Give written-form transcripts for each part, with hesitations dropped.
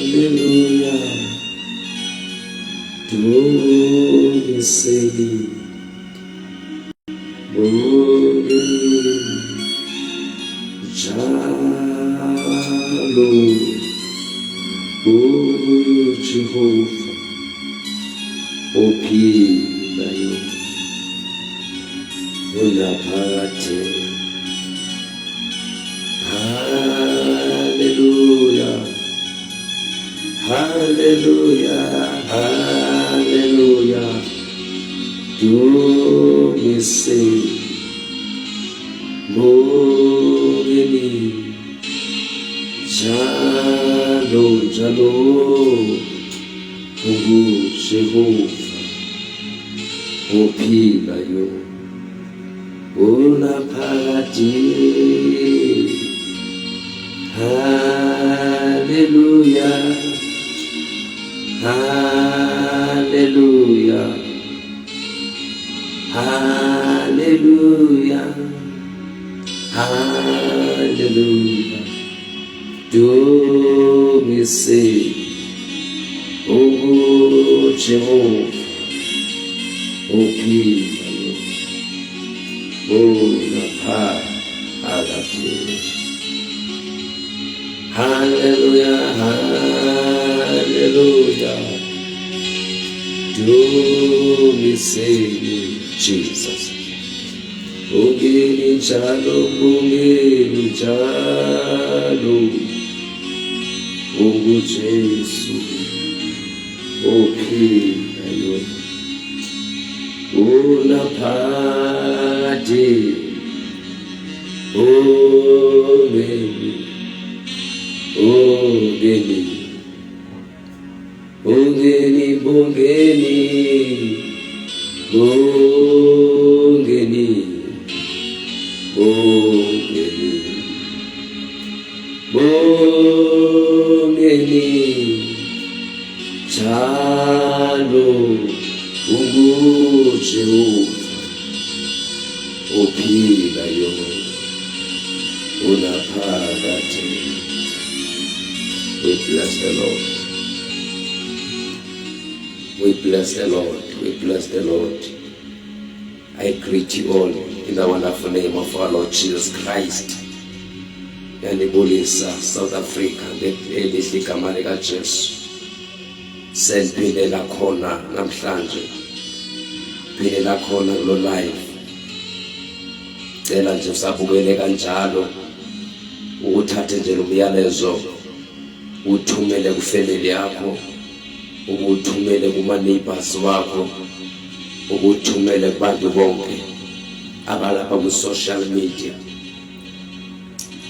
Hallelujah. Tumiseni Bogeni Jalo Jehovah Opilayo Unapate. Hallelujah. Hallelujah. Hallelujah. Tumiseni Bogeni Jalo Jehovah Opilayo Unapati. Hallelujah. Hallelujah. Hallelujah. Hallelujah. Do me say, oh Jehovah, oh people, oh Napa, Agate. Hallelujah, hallelujah. Do me say, Jesus. Ungeni jalo, Ungu Jesu, Opilayo, Unapati, Ungeni, Bongeni, Jalo, Ungu Jehovah, Opilayo, Unapagate. We bless the Lord. We bless the Lord. We bless the Lord. I greet you all in the wonderful name of our Lord Jesus Christ. Yanibulisa South Africa, elihle igama lika Jesu. Senphinde lakhona namhlanje. Phinde lakhona lo live. Cela nje usabukele kanjalo ukuthathe nje umyalezo uthumele kufamily yakho, ukuthumele kuma neighbors wakho, ukuthumele kubantu bonke abalapha ku social media.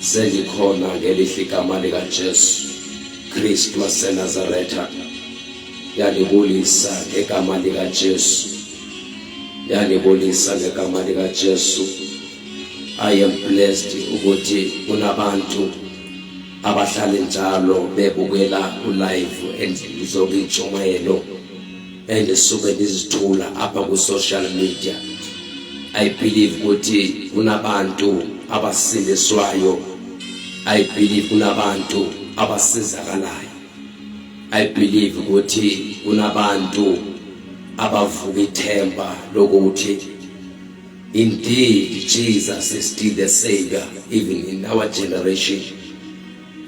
Selikhona ngelihle igama lika Jesu Kristu waseNazaretha. Yanibulisa ngegama lika Jesu. Yanibulisa ngegama lika Jesu. I am blessed ukuthi kunabantu abahlala njalo bebukela ulive endizokutshumayelo endisuke ndizithula apha ku social media. I believe ukuthi kunabantu abasindiswayo. I believe kunabantu abasizakalayo. I believe ukuthi kunabantu abavuka ithemba lokuthi indeed Jesus is still the Savior even in our generation.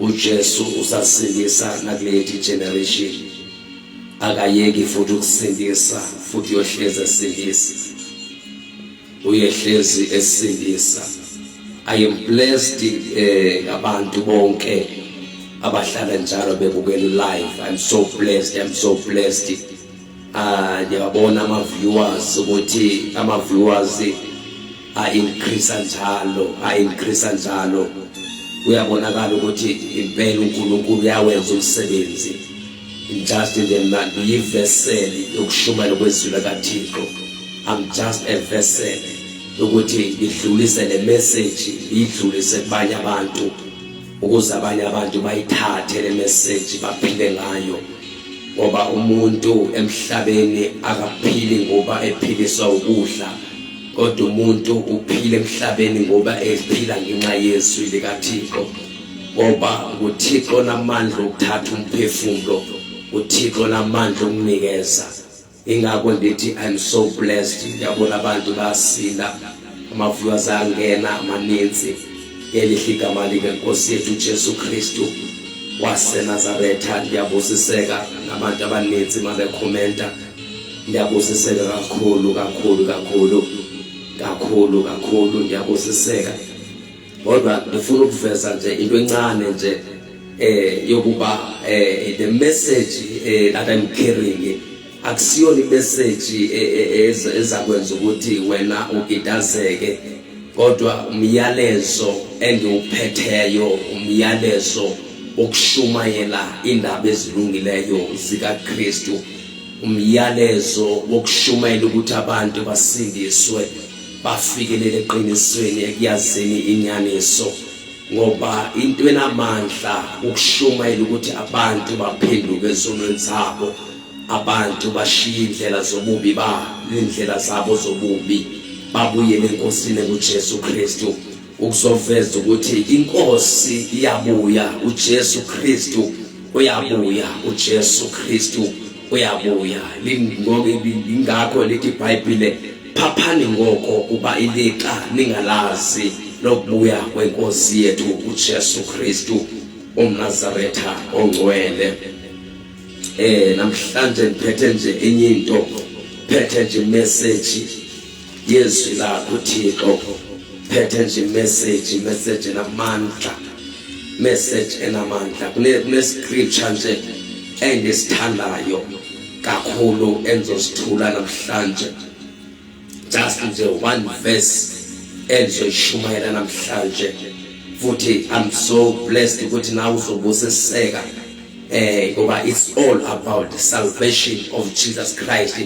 uJesu usasindisa nakulethi generation. Akayeki futhi ukusindisa, futhi uyohlezi esindisa. Uyehlezi esindisa. I am blessed abantu bonke abahlala njalo bebukela live. I'm so blessed. I'm so blessed. Ngiyabona ama-viewers ukuthi ama-viewers increase njalo. Uyabonakala ukuthi impela uNkulunkulu uyawenza umsebenzi. Just in the man yivessel yokushumela kwezwi likaThixo. I'm just a vessel ukuthi ngidlulise le message, idlulise kubanye abantu ukuze abanye abantu bayithathe le message baphile ngayo. Ngoba umuntu emhlabeni akaphili ngoba ephiliswa ukudla, kodwa umuntu uphile emhlabeni ngoba ephila ngenxa yezwi likaThixo. ngoba uThixo namandla okuthatha umphefumulo, uThixo namandla okunikeza. Ingakho ndithi I'm so blessed. Ngiyabona abantu basinda, ama-viewers angena amaninzi. Elihle igama likaNkosi yethu uJesu Kristu waseNazaretha. Ndiyabusiseka nabantu abaninzi mabekhomenta. Ndiyabusiseka kakhulu ndiyabusiseka. Kodwa ndifuna ukuveza nje into encane nje yokuba the message that I'm carrying akusiyona imessage ezakwenza ukuthi wena ugidazeke, kodwa umyalezo engiwuphetheyo, umyalezo wokushumayela indaba ezilungileyo zikaKristu, umyalezo wokushumayela ukuthi abantu basindiswe, bafikelele eqinisweni ekuyazini inyaniso. Ngoba into enamandla ukushumayela ukuthi abantu baphenduke ezonweni zabo, abantu bashiye indlela zobubi indlela zabo zobubi, babuyele enkosini kuJesu Kristu. Ukuzoveza ukuthi inkosi iyabuya, uJesu Kristu uyabuya, uJesu Kristu uyabuya. Lingakho lithi iBhayibhile, phaphani ngoko kuba ilixa ningalazi lokubuya kwenkosi yethu uJesu Kristu umNazaretha ongcwele. Namhlanje ngiphethe nje enye into, phethe nje message yezwi lakho Thixo, phethe nje message enamandla, message enamandla. Kune scripture nje engisithandayo kakhulu enzosithula namhlanje, just nje one verse engizoyishumayela namhlanje. Futhi I'm so blessed ukuthi nawe uzobusiseka ngoba it's all about the salvation of Jesus Christ.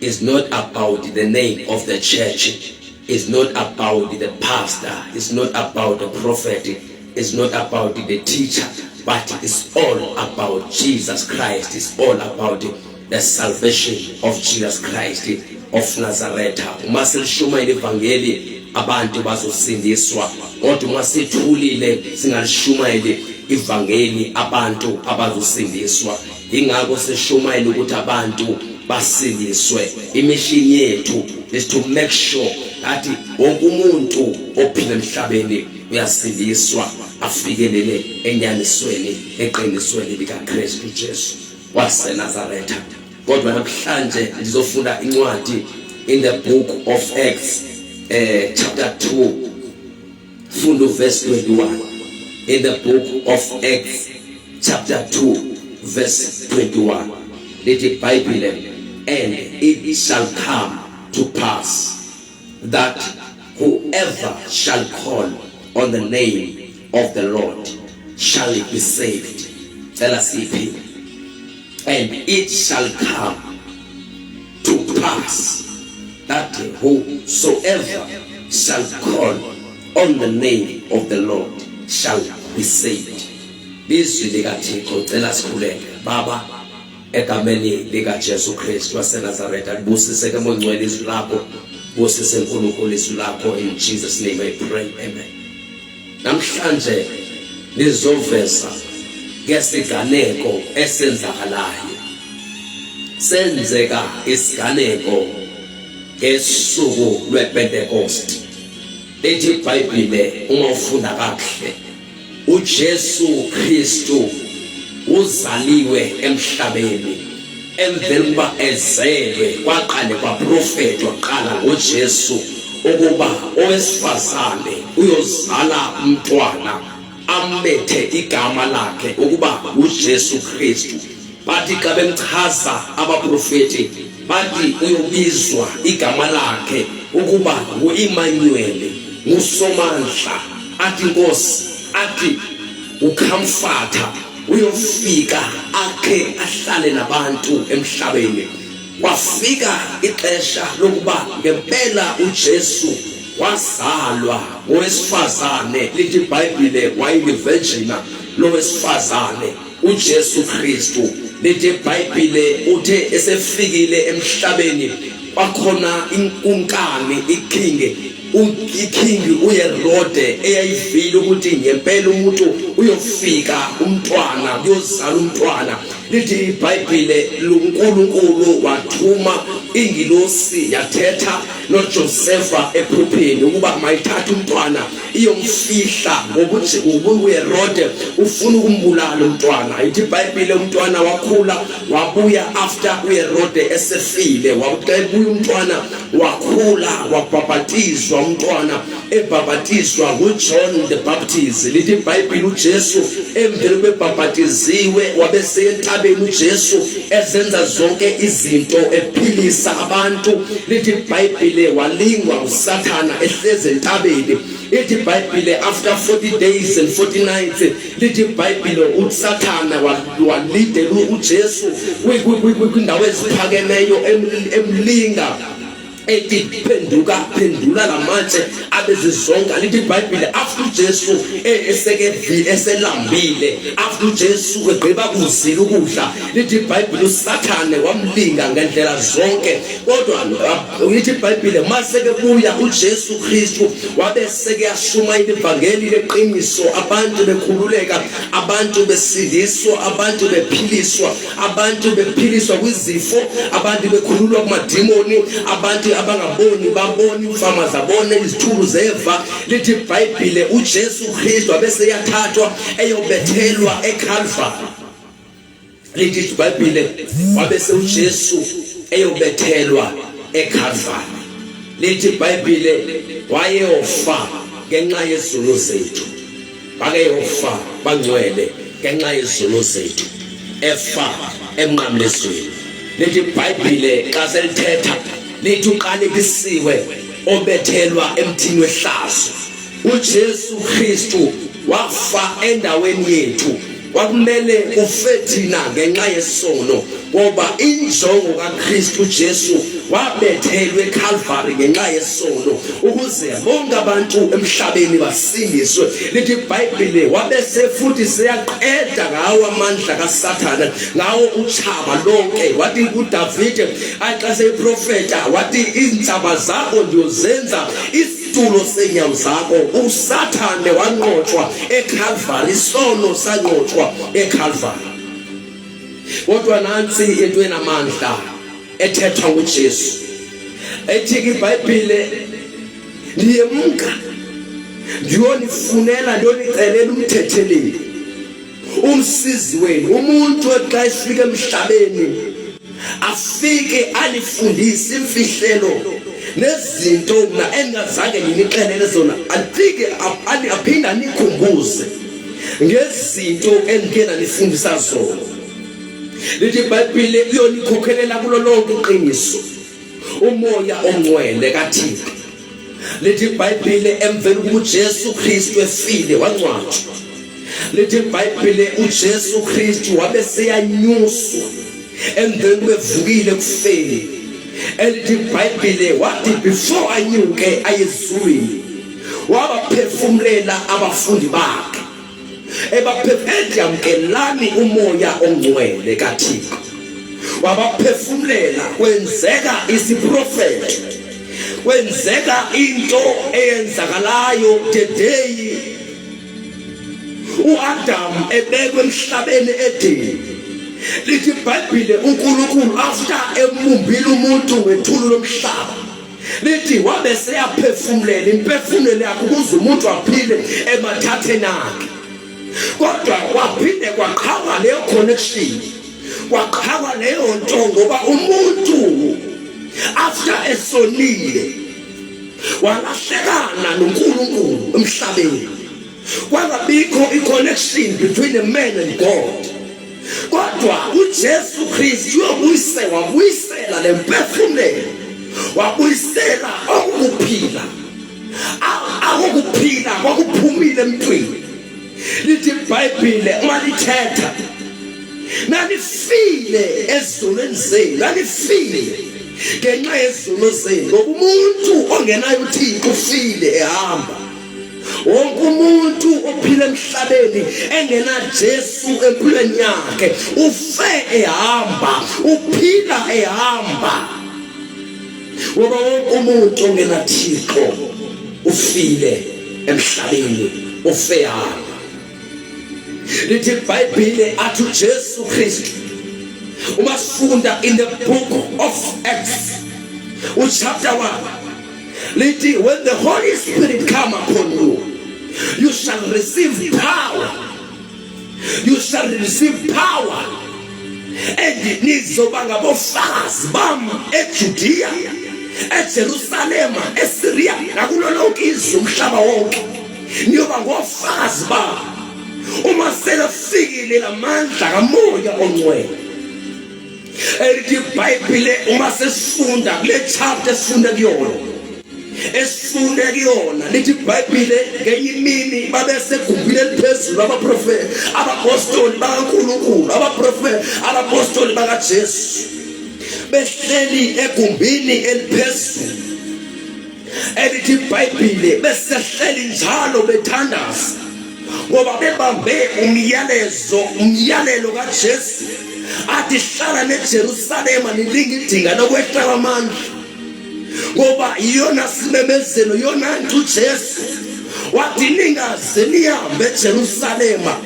It's not about the name of the church, it's not about the pastor, it's not about the prophet, it's not about the teacher, but it's all about Jesus Christ. It's all about the salvation of Jesus Christ of Nazareth. Uma silishumayela ivangeli abantu bazosindiswa, kodwa uma sithulile singalishumayeli ivangeli abantu abazosindiswa. Ingakho sishumayela ukuthi abantu basindiswe. Imishini yethu is to make sure that wonke umuntu ophila emhlabeni uyasindiswa, afikelele enyanisweni eqinisweni likaKristu Jesu waseNazaretha. Kodwa namhlanje ngizofunda incwadi in the book of Acts chapter 2 funda verse 21. In the book of Acts chapter 2 verse 21, the Bible, and it shall come to pass that whoever shall call on the name of the Lord shall be saved. Tell us if and it shall come to pass that whosoever shall call on the name of the Lord shall be saved. Bizwi likaThixo cela sikhuleke. Baba, egameni likaJesu Kristu waseNazaretha, libusiseke mongcwele izwi lakho, busise uNkulunkulu izwi lakho. In Jesus name I pray, amen. Namhlanje nizoveza ngesiganeko esenzakalayo. Senzeka isiganeko ngesuku lwePentecost. Lithi iBhayibhile uma ufunda kahle, uJesu Kristu uzaliwe emhlabeni. Emveni kuba ezelwe kwaqale kwaprofetwa qala ngoJesu ukuba owesifazane uyozala umntwana, ambethe igama lakhe ukuba uJesu Kristu. Bathi xa bemchaza abaprofeti bathi uyobizwa igama lakhe ukuba nguImmanuel, nguSomandla, athi Nkosi, athi uComforter. Uyofika akhe ahlale nabantu emhlabeni. Kwafika ixesha lokuba ngempela uJesu wazalwa ngowesifazane. Lithi iBhayibhile wayeyivirgina lowesifazane uJesu Kristu. Lithi iBhayibhile uthe esefikile emhlabeni kwakhona inkani iking uHerode eyayivile ukuthi ngempela umuntu uyofika umntwana uyozala umntwana. Lithi iBhayibhile uNkulunkulu wathuma ingilosi yathetha noJosefa ephupheni ukuba mayithatha umntwana iyomfihla ngokuthi uHerode ufuna ukumbulala umntwana. Ithi iBhayibhile umntwana wakhula wabuya after uHerode esefile, wabuya umntwana wakhula wabhapatizwa umntwana ebhapatizwa nguJohn the Baptist. Lithi iBhayibhile uJesu emveni kwebhapatiziwe wabese entabeni uJesu ezenza zonke izinto ephilisa abantu. Lithi iBhayibhile walingwa uSathana ehleze entabeni. Lithi iBhayibhile after 40 days and 40 nights lithi iBhayibhile uSathana walidela uJesu kwindawo eziphakemeyo emlinga ethi phendula lamatshe abezizonga. Lithi iBhayibhile after uJesu eselambile, after uJesu egqiba kuzila ukudla, lithi iBhayibhile uSathane wamlinga ngendlela zonke. Kodwa lithi iBhayibhile maseke buya uJesu Kristu wabeseke yashumayela ivangeli leqiniso, abantu bekhululeka, abantu besindiswa, abantu bephiliswa, abantu bephiliswa kwizifo, abantu bekhululwa kumadimoni, abantu abangaboni baboni, imfama zabone, izithulu zeva. Lithi iBhayibhile uJesu Kristu abese yathathwa eyobethelwa eCalvary. Lithi iBhayibhile wabese uJesu eyobethelwa eCalvary. Lithi iBhayibhile wayeyofa ngenxa yezono zethu, bakeyofa bangcwele ngenxa yezono zethu, efa emnqamlezweni. Lithi iBhayibhile xa selithetha lithi uqalekisiwe obethelwa emthini wehlazo. uJesu Kristu wafa endaweni yethu, kwakumele kufe thina ngenxa yesono, ngoba injongo kaKristu Jesu wabethelwe eCalvary ngenxa yesono ukuze bonke abantu emhlabeni basindiswe. Lithi iBhayibhile wabese futhi seyaqeda ngawo amandla kaSathana, ngawo uchaba lonke. Wathi kuDavide axa seyiprofeta wathi izintsaba zakho ndiyozenza isitulo senyawo zakho. uSathane wanqotshwa eCalvary, isono sanqotshwa eCalvary. Kodwa nansi into enamandla ethethwa nguJesu, ethi iBhayibhile ndiyemka ndiyonifunela ndiyonicelela umthetheleli, umsizi wenu, umuntu xa efika emhlabeni afike alifundise imfihlelo nezinto mna engazange ninixelele zona, afike aphinda nikhumbuze ngezinto engena nifundisa zona. Lithi iBhayibhile uyonikhokhelela kulo lonke iqiniso, umoya ongcwele kaThixo. Lithi iBhayibhile emveni uJesu Kristu efile wangcwatshwa, lithi iBhayibhile uJesu Kristu wabeseyanyuswa emveni kwevukile kufeni. Elithi iBhayibhile wathi before anyuke ayezulwini wabaphefumulela abafundi bakhe, ebaphefethi yamkelani umoya ongcwele kaThixo, wabaphefumulela. Kwenzeka isiprofeti, kwenzeka into eyenzakalayo the day uAdam ebekwe emhlabeni eDeni. Lithi iBhayibhile uNkulunkulu after emumbile umuntu ngethulu lomhlaba, lithi wabese yaphefumulela imphefumulo yakhe ukuze umuntu aphile emathatheni akhe. Kodwa kwaphinde kwaqhawa leyo connection, kwaqhawa leyo nto, ngoba umuntu after esonile walahlekana noNkulunkulu emhlabeni, kwangabikho iconnection between a man and God. Kodwa uJesu Kristu wabuyisela lemphefumulelo, wabuyisela okuphila, akuphila kwakuphumile emntwini. Lithi iBhayibhile malithetha nanifile ezonweni zenu, nanifile ngenxa yezono zenu, ngoba umuntu ongenayo uThixo ufile ehamba. Wonke umuntu ophila emhlabeni engena Jesu empilweni yakhe ufe ehamba, uphila ehamba. ngoba wonke umuntu ongenaThixo ufile emhlabeni ufeyana. Lithi iBhayibheli athi uJesu Kristu uma sifunda in the book of Acts chapter 1 lithi when the Holy Spirit come upon you, you shall receive power. You shall receive power. And nizoba ngabofakazi bami eJudea, eJerusalema, eSyria nakulo lonke izwe umhlaba wonke. Niyoba ngofakazi bami uma selefikile lamandla kaMoya oNgcwele. Elithi iBhayibheli uma sesifunda kule chapter esifunda kuyona lithi iBhayibheli ngenye imini babesegumbini eliphezulu abaprofeti abapostoli bakaNkulunkulu abaprofeti abapostoli bakaJesu behleli egumbini eliphezulu. Elithi iBhayibheli besehleli njalo bethandaza ngoba bebambe umyalelo kaJesu athi hlala neJerusalema nilingidinga lokwehla kwamandla ngoba iyona simemezelo yona nto uJesu wathi ningaze nihambe eJerusalema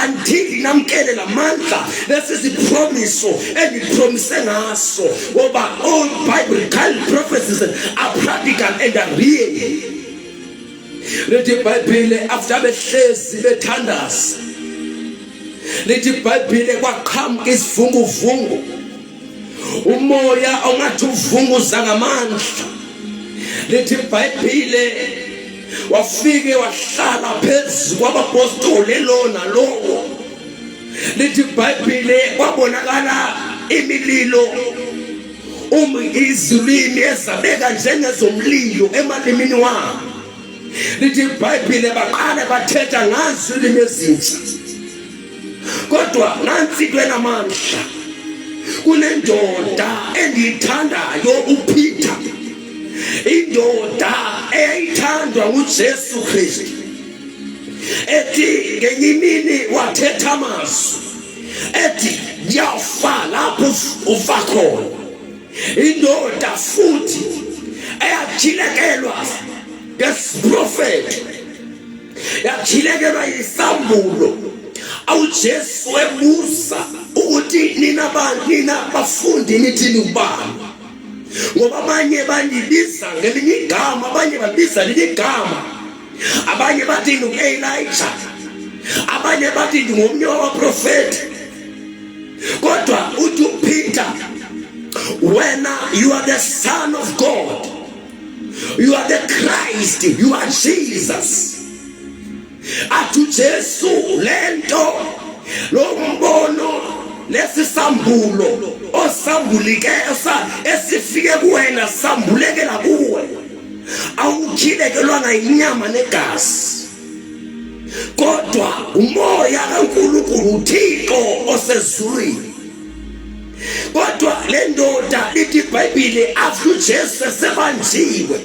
until namkele lamandla lesizipromiso engipromise ngaso ngoba all biblical prophecies are practical and are real. Lithi iBhayibheli after behlezi bethandaza lithi iBhayibheli kwaqhamuka isivunguvungu umoya ongathi uvunguza ngamandla. Lithi iBhayibheli wafike wahlala phezu kwabapostoli lona lowo. Lithi iBhayibheli kwabonakala imililo izulwini ezabeka njengezomlilo emalimini wabo. Lithi iBhayibheli baqala bathetha ngazo izilimi ezintsha. Kodwa nansi kwenamandla kunendoda engiyithandayo uPeter, indoda eyayithandwa nguJesu Kristu. Ethi ngenye imini wathetha amazwi ethi ngiyafa lapho ufa khona. Indoda futhi eyathilekelwa ngesprofeti, yathilekelwa yisambulo uJesu ebuza ukuthi nina bafundi nithi ubani, ngoba abanye bandibiza ngelinye igama, abanye babiza lelinye igama, abanye bathi nguElijah, abanye bathi ngomnye wabaprofeti. Kodwa uthi uPeter, when you are the Son of God, you are the Christ, you are Jesus. Athu Jesu lento lo mbono lesisambulo osambulike esifike kuwena sambulekela kuwe awukhilekelwa inyama negazi kodwa umoya kaNkulunkulu uThixo osezulwini. Kodwa le ndoda lithi iBhayibheli after Jesu sebanjiwe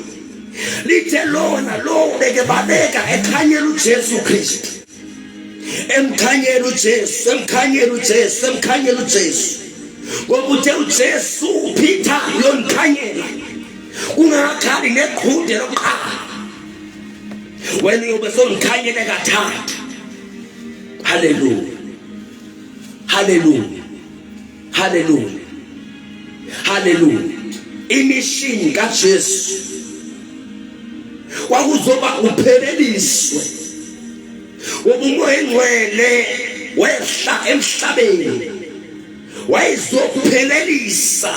lithe lona lo beke babeka ekhanyela uJesu Kristu, emkhanyela uJesu ngoba uthe uJesu uPeter yonkhanyela ungakhali neqhude loqala wena yobe sonkhanyele kathathu. Hallelujah, hallelujah, hallelujah, hallelujah. Imishini kaJesu kwakuzoba upheleliswe umoya oNgcwele wehla emhlabeni wayizophelelisa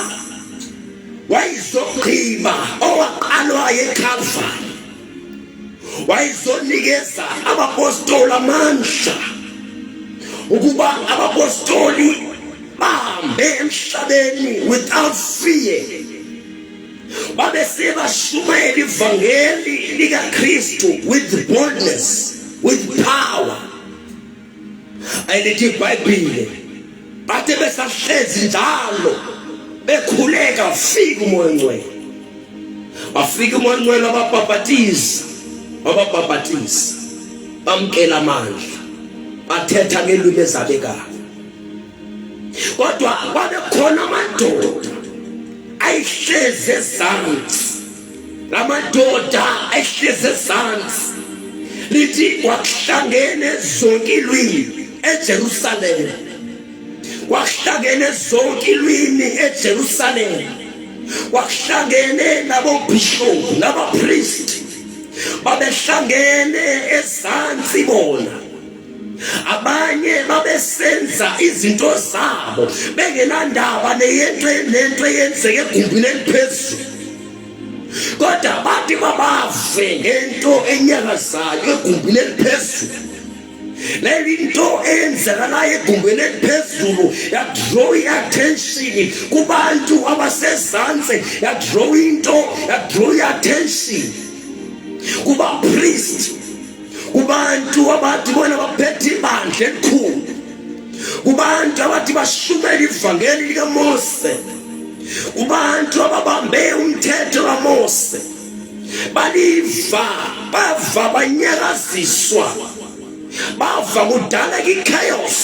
wayizogqiba owaqalwa eCalvary, wayizonikeza abapostoli amandla ukuba abapostoli bahambe emhlabeni without fear, babe sebashumayela ivangeli likaKristu with boldness, with power. Ayilithi iBhayibheli bathe besahlezi njalo bekhuleka wafika umoya oNgcwele, wafika umoya oNgcwele wababhaphathiza bamkela amandla, bathetha ngelimi ezabekayo. Kodwa kwabe khona amadoda ayihleze ezansi, lamadoda ayihleze ezansi. Lithi kwakuhlangene zonke ilwimi eJerusalema, kwakuhlangene zonke ilwimi eJerusalema, kwakuhlangene nabobishop nabapriest, babehlangene ezansi bona. Abanye babesenza izinto zabo bengenandaba nento eyenzeke egumbini eliphezulu, kodwa bathi babave ngento enyakazayo egumbini eliphezulu. Lento eyenzekalayo egumbini eliphezulu yadraw i-attention kubantu abasezansi, yadraw i-attention kubapriest, kubantu abathi bona baphethe ibandla elikhulu, kubantu abathi bashumele ivangeli likaMose, kubantu ababambe umthetho kaMose. Bava banyakaziswa, bava kudala i-chaos.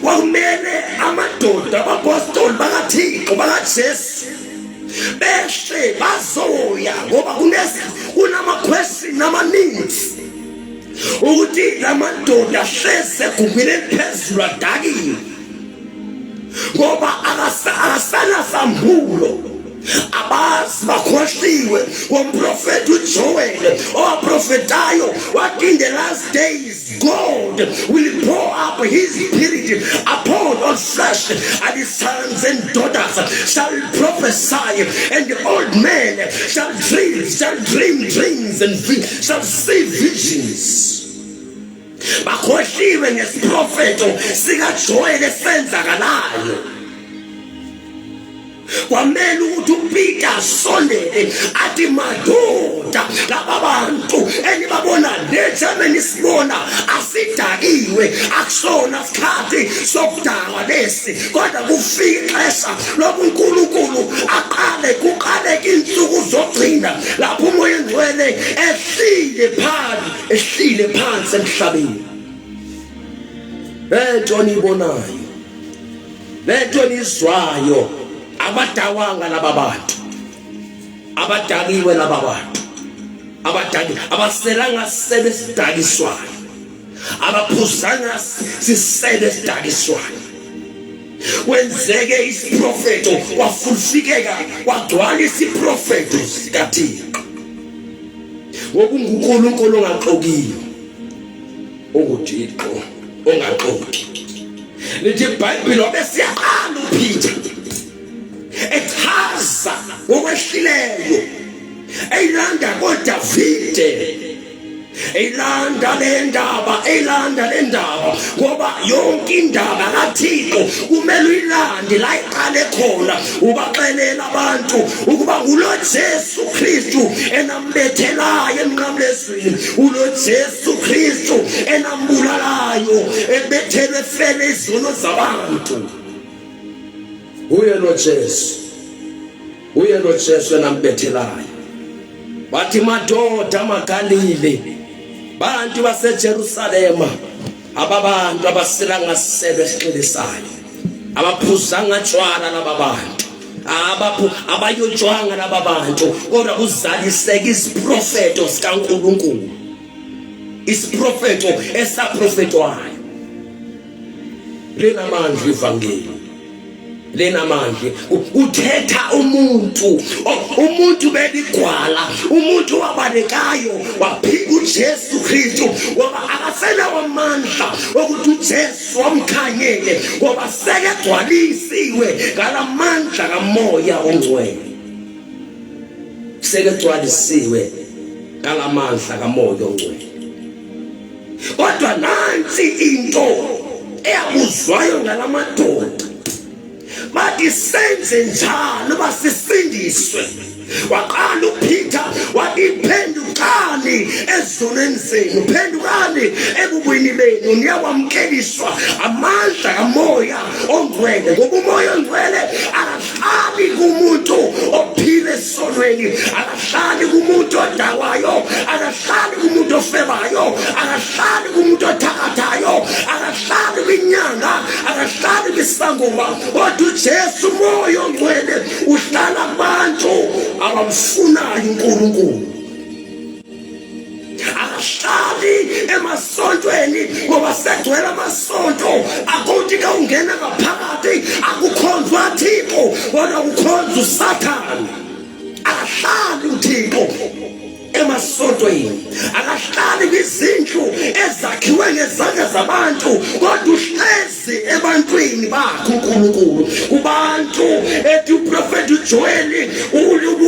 Kwakumele amadoda abapostoli bakaThixo bakaJesu behle bazoya, ngoba kunama-question amaningi ukuthi lamadoda ahleze egumbini eliphezulu adakiwe, ngoba akasanasambulo. Abazi bakhohliwe ngomprofeti uJoel owaprofetayo wathi in the last days God will pour up his spirit upon all flesh, and his sons and daughters shall prophesy, and the old men shall dream dreams, and shall see visions. Bakhohliwe ngesprofeto sikaJoel esenzakalayo. Kwamele ukuthi uPeter asondele athi madoda, laba bantu enibabona lejame nisibona asidakiwe, akusona isikhathi sokudakwa lesi, kodwa kufika ixesha lokuthi uNkulunkulu kuqaleke insuku zogcina lapho umoya engcwele ehlile phansi emhlabeni. Lento nibonayo, lento nizwayo, abadawanga laba bantu, abadakiwe laba bantu, abaselanga sisebe esidakiswayo, abaphuzanga sisebe esidakiswayo. Kwenzeke isiprofeto, kwafulfikeka, kwagcwala isiprofeto sikaThixo. Ngoba uNkulunkulu ongaxokiyo, unguThixo ongaxoki. Lithi iBhayibheli obesiyaqala uPeter echaza ngokwehlileyo, eyilanda koDavide, eyilanda le ndaba, ngoba yonke indaba kaThixo kumele uyilande la iqale khona. Ubaxelela abantu ukuba ngulo Jesu Kristu enambethelayo emnqamlezweni, ulo Jesu Kristu enambulalayo, ebethelwe efele izono zabantu. Uye lo Jesu enambethelayo. Bathi madoda amaGalile, bantu baseJerusalema, ababantu abaselanga sisebe esixilisayo, abaphuzanga tshwala laba bantu, abayotshwanga laba bantu, kodwa kuzaliseka isiprofeto sikaNkulunkulu, isiprofeto esaprofetwayo. Linamandla ivangeli, linamandla. Uthetha umuntu beligwala, umuntu wabalekayo waphika uJesu Kristu, ngoba akasenawo amandla ukuthi uJesu wamkhanyele, ngoba sekegcwalisiwe ngalamandla kaMoya oNgcwele, sekegcwalisiwe ngalamandla kaMoya oNgcwele. Kodwa nansi into eyabuzwayo ngalamadoda, bathi senze njalo basisindiswe. Waqala uPeter wathi phendukani ezonweni zenu, phendukani ebubwini benu, niyawamkeliswa amandla kaMoya oNgcwele, ngoba uMoya oNgcwele akahlali kumuntu ophila esonweni, akahlali kumuntu odakwayo, akahlali kumuntu ofebayo, akahlali kumuntu othakathayo, akahlali kwinyanga, akahlali isangoma kodwa uJesu moya ongcwele uhlala kubantu abamfunayo uNkulunkulu. Akahlali emasontweni ngoba segcwele amasonto akuthi ka ungena ngaphakathi akukhonzwa uThixo kodwa kukhonzwa uSathane. Akahlali uThixo emasontweni, akahlali kwizindlu ezakhiwe ngezandla zabantu kodwa uhlezi ebantwini bakhe uNkulunkulu. Kubantu ethi uprofeti uJoeli,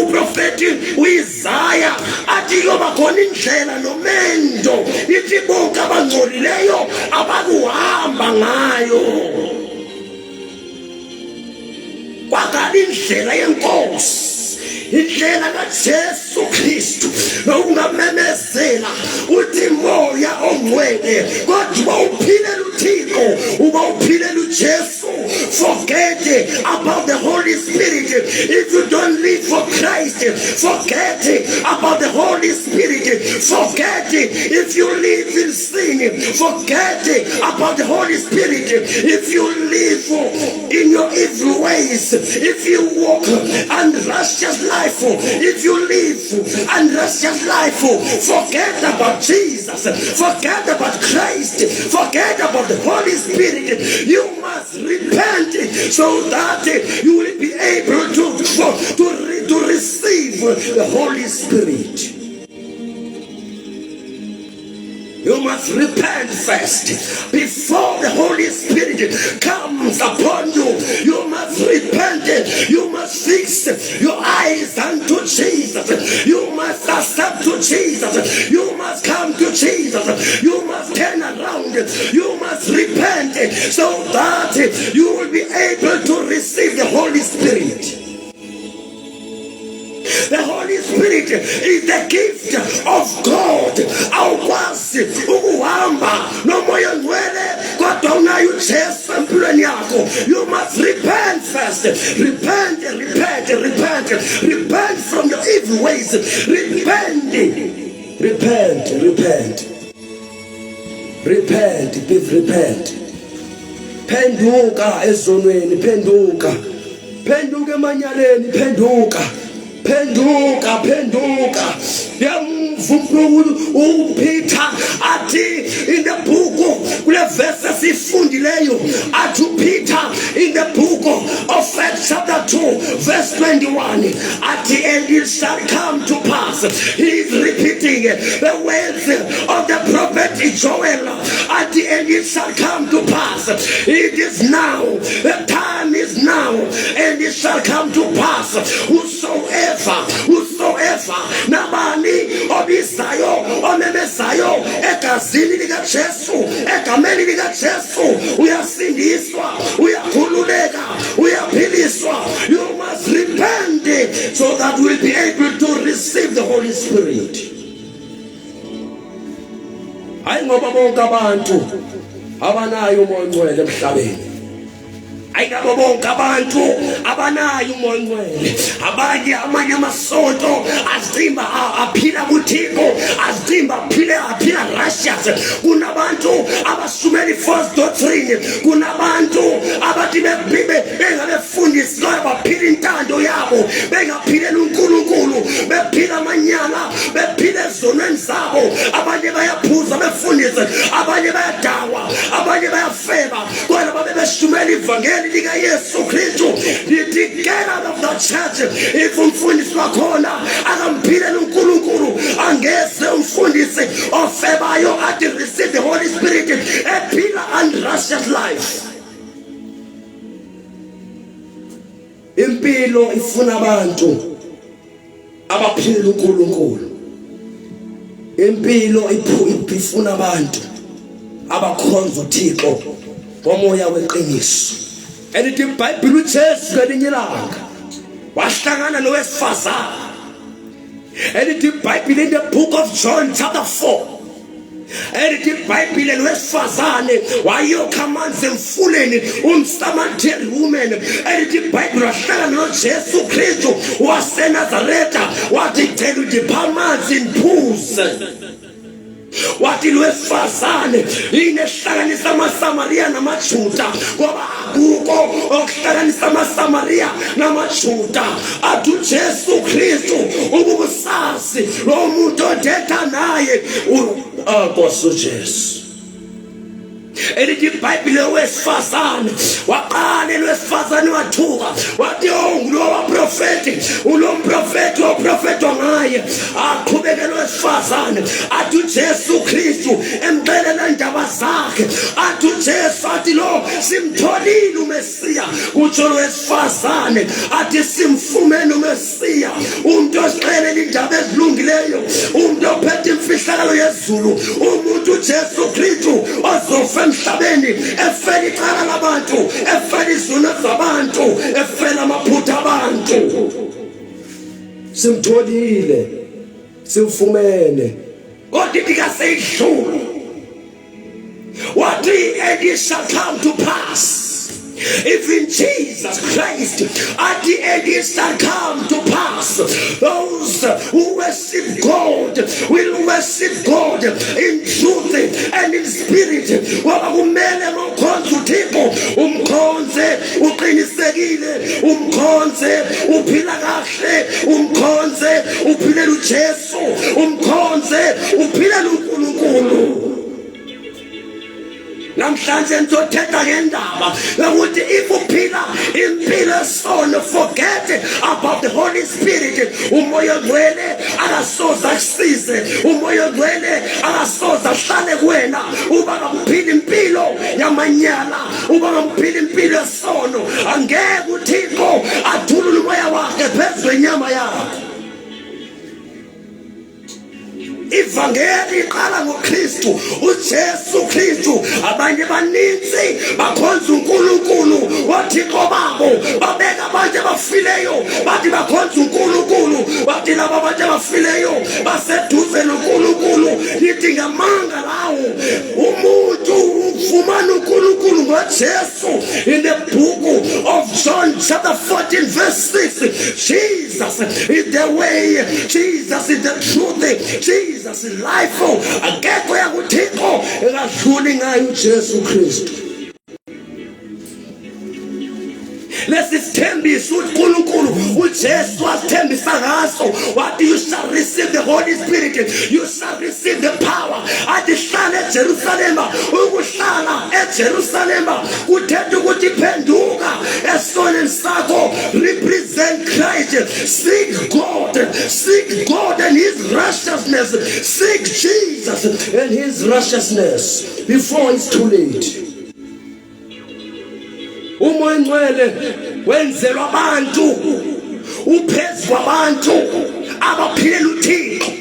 uprofeti uIsaya athi yoba khona indlela nomendo ithi bonke abangcolileyo abakuhamba ngayo. Kwakala indlela yenkosi, indlela kaJesu Kristu nokungamemezela uthi moya ongcwele kodwa uphilela uThixo, uba uphilela uJesu. Forget about the Holy Spirit. If you don't live for Christ, forget about the Holy Spirit. Forget if you live in sin, forget about the Holy Spirit. If you live in your evil ways, if you walk unrighteous life, if you live unrighteous life, forget about Jesus, forget about Christ, forget about the Holy Spirit. You must repent so that you will be able to receive the Holy Spirit. You must repent first before the Holy Spirit comes upon you. You must repent. You must fix your eyes unto Jesus. You must accept to Jesus. You must come to Jesus. You must turn around. You must repent so that you will be able to receive the Holy Spirit. The Holy Spirit is the gift of God. Awukwazi ukuhamba nomoya ngcwele kodwa unayo uJesu empilweni yakho. You must repent first. Repent from your evil ways. Repent. Penduka ezonweni, penduka emanyaleni, penduka. Peter ati in the book kule verse sifundileyo ati Peter in the book of Acts chapter 2 verse 21 ati and it shall come to pass. He is repeating the words of the prophet Joel ati and it shall come to pass. It is now, the time is now, and it shall come to pass. Whosoever nabani obizayo omemezayo egazini likaJesu, egameni likaJesu uyasindiswa, uyakhululeka, uyaphiliswa. You must repent so that we'll be able to receive the Holy Spirit. Hayi ngoba bonke abantu abanayo umoya ongcwele emhlabeni. Ayikho bonke abantu abanayo umoya ongcwele. Amanye amasonto azimba aphila kuThixo, azimba aphila righteous. Kunabantu abasumela false doctrine, kunabantu abathi bengabefundisi baphila intando yabo, bengaphilela uNkulunkulu, bephila amanyala, bephila ezonweni zabo. Abanye bayaphuza befundise, abanye bayadawa, abanye bayafeba, kodwa babe besumela ivangeli lika Yesu Kristu. Get out of the church. If umfundisi wakhona akamphilela uNkulunkulu, angeze umfundisi ofebayo athi receive the Holy Spirit ephila unrighteous life. Impilo ifuna abantu abaphila uNkulunkulu. Impilo ifuna abantu abakhonza uThixo ngomoya weqiniso. Elithi iBhayibheli uJesu ngelinye ilanga wahlangana nowesifazane. Elithi iBhayibheli in the book of John chapter 4. Elithi iBhayibheli lowesifazane wayokha amanzi emfuleni, umSamaritan woman. Elithi iBhayibheli wahlangana noJesu Kristu waseNazaretha, wathi cela udipha amanzi niphuze. Wathi lowesifazane inehlanganisa amaSamaritan amaSamariya namaJuda ngoba akukho okuhlanganisa amaSamariya namaJuda. Athi uJesu Kristu ukubusazi lo muntu othetha naye Nkosi uJesu. Elithi iBhayibheli owesifazane waqala lowesifazane wathuka wathi ngulowa prophet ulomprofeti oprofetwa ngaye aqhubeke lowesifazane athi uJesu Kristu emxelela indaba zakhe athi uJesu athi lo simtholile uMesiya kutsho lowesifazane athi simfumene uMesiya umuntu osixelela indaba ezilungileyo umuntu ophethe imfihlakalo yezulu umuntu uJesu Kristu ozofa emhlabeni efela icala labantu efela izono zabantu efela amaphutha abantu simtholile simfumene kodwa kaseyidlula what it shall come to pass. Even Jesus Christ at the end it shall come to pass. Those who worship God will worship God in truth and in spirit. Wakumele umkhonze uThixo umkhonze uqinisekile umkhonze uphila kahle umkhonze uphilela uJesu umkhonze uphilela uNkulunkulu. Namhlanje ngizothetha ngendaba ukuthi if uphila impilo esona forget about the Holy Spirit. Umoya ngcwele akasoza akusize umoya ngcwele akasoza ahlale kuwena uba ngaphila impilo yamanyala uba ngaphila impilo esono angeke uThixo athulule umoya wakhe phezu kwenyama yakho. Ivangeli iqala ngoKristu uJesu Kristu. Abanye baninzi bakhonza uNkulunkulu wathixo babo babeka abantu abafileyo bathi bakhonza uNkulunkulu bathi laba abantu abafileyo baseduze noNkulunkulu. Nithi ngamanga lawo umuntu ufumana uNkulunkulu ngoJesu. In the book of John chapter 14 verse 6 Jesus is the way, Jesus is the truth, Jesus is life. Akekho yakuThixo ekadluli ngayo uJesu Kristu. Lesithembiso uNkulunkulu uJesu asithembisa ngaso wathi you shall receive the Holy Spirit, you shall receive the power. Athi hlala eJerusalema. Ukuhlala eJerusalema kuthetha ukuthi phenduka esoneni sakho, represent Christ, seek God and his righteousness, seek Jesus and his righteousness before it's too late. Umoya ngcwele wenzelwa abantu uphezu kwabantu abaphilela uThixo.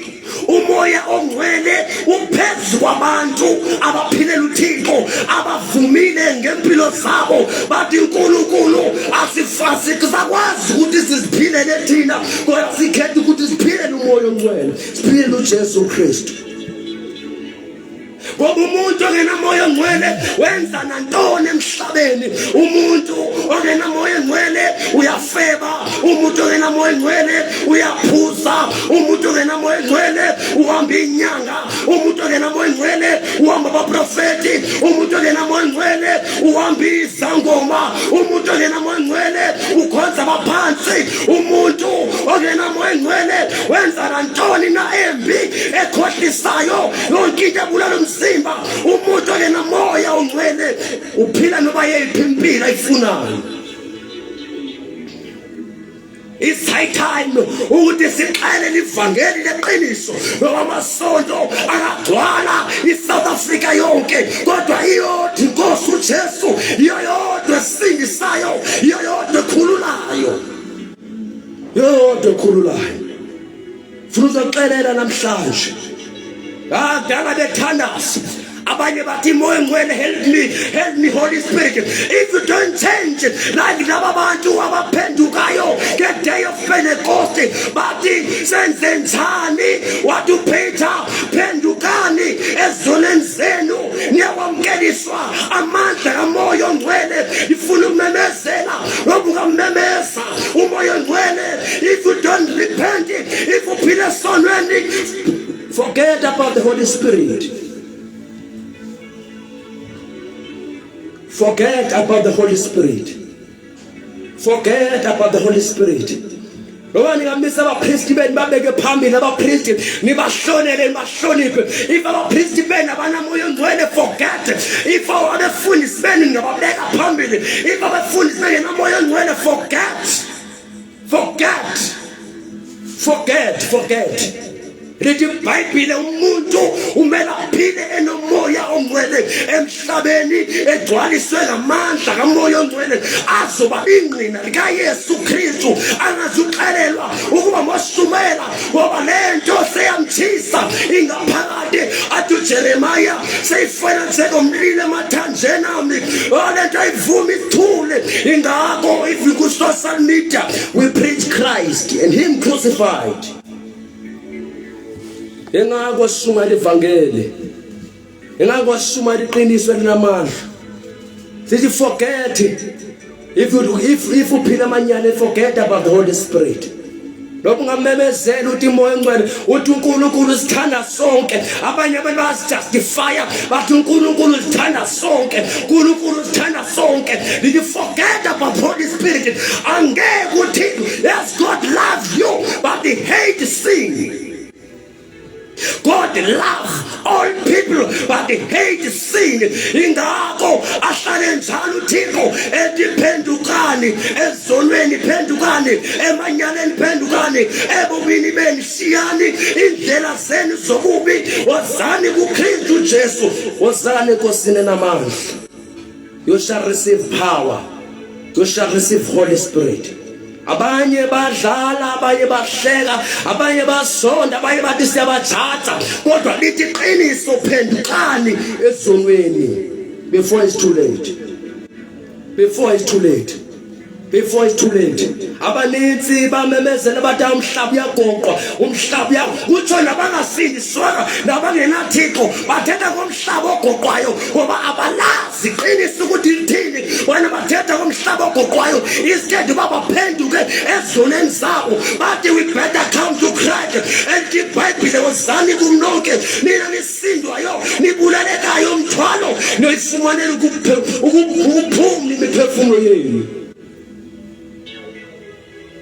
Umoya ongcwele uphezu kwabantu abaphilela uThixo abavumile ngempilo zabo bathi uNkulunkulu asifasi kusakwazi ukuthi siziphilele thina kodwa sikhethe ukuthi siphilele umoya ongcwele siphilele uJesu Kristu. Ngoba umuntu ongenamoya ngcwele wenza nantoni emhlabeni. Umuntu ongenamoya ngcwele uyafeba, umuntu ongenamoya ngcwele uyaphuza, umuntu ongenamoya ngcwele uhamba inyanga, umuntu ongenamoya ngcwele uhamba abaprofeti, umuntu ongenamoya ngcwele uhamba izangoma, umuntu ongenamoya ngcwele ukhonza abaphansi, umuntu ongenamoya ngcwele wenza nantoni na embi ekhohlisayo yonke into ebulala umzimba. Umuntu ongenamoya ongcwele uphila noba yeyiphi impilo ayifunayo. It's high time ukuthi sixele ivangeli leqiniso ngoba amasonto akagcwala iSouth Africa yonke kodwa iyodwa inkosi uJesu iyodwa esindisayo iyodwa ekhululayo funa uzoxelela namhlanje akudala bethandaza abanye bathi moya ngcwele help me Holy Spirit. If you don't change like laba bantu abaphendukayo the day of Pentecost bathi senze njani wathi uPeter phendukani ezoneni zenu niyawamkeliswa amandla kamoya ongcwele ifuna ukumemezela ngoba ukamemeza umoya ongcwele. If you don't repent, if uphila sonweni, forget about the Holy Spirit. Forget about the Holy Spirit. Forget about the Holy Spirit. Ngoba ningamisa abapristi benu babeke phambili abapristi nibahlonele nibahloniphe. If abapristi benu abanamoya ongcwele, forget. If abafundisi benu ngababeka phambili, if abafundisi benu namoya ongcwele, forget. Lithi iBhayibhile umuntu umele aphile enomoya ongcwele emhlabeni egcwaliswe ngamandla kamoya ongcwele azoba ingqina likaYesu Kristu angazuxelelwa ukuba mosumela ngoba lento seyamthisa ingaphakathi athi uJeremiah seyifana njengomlilo emathanjeni ami lento ayivuma ithule ingakho if you go social media we preach Christ and him crucified. Engako suma livangeli engako suma liqiniso linamandla sithi forget if uphila amanyala forget about the Holy Spirit. Lokho ngamemezela uthi moya ongcwele uthi uNkulunkulu sithanda sonke abanye abantu basijustifya bathi uNkulunkulu sithanda sonke uNkulunkulu sithanda sonke. Did you forget about Holy Spirit? Angeke uthi yes God loves you but he hates sin. God loves all people but he hates sin. Ingakho ahlale njalo uThixo ethi phendukani ezonweni phendukani emanyaleni phendukani ebubini beni shiyani indlela zenu zobubi wozani kuKristu Jesu wozani enkosini namandla. You shall receive power. You shall receive Holy Spirit. Abanye badlala abanye bahleka abanye basonda abanye bathi siyabajatha kodwa lithi iqiniso phendukani ezonweni before it's too late. Abaninzi bamemezela bathi umhlaba uyagonqwa umhlaba kutsho nabangasindiswanga nabangenathixo bathetha ngomhlaba ogoqwayo ngoba abalazi iqiniso ukuthi lithini wena bathetha ngomhlaba ogoqwayo instead babaphenduke ezoneni zabo bathi we better come to Christ and iBhayibhile wozani kumnonke nina nisindwayo nibulalekayo umthwalo noyifumanela ukuphumula imiphefumulo yenu.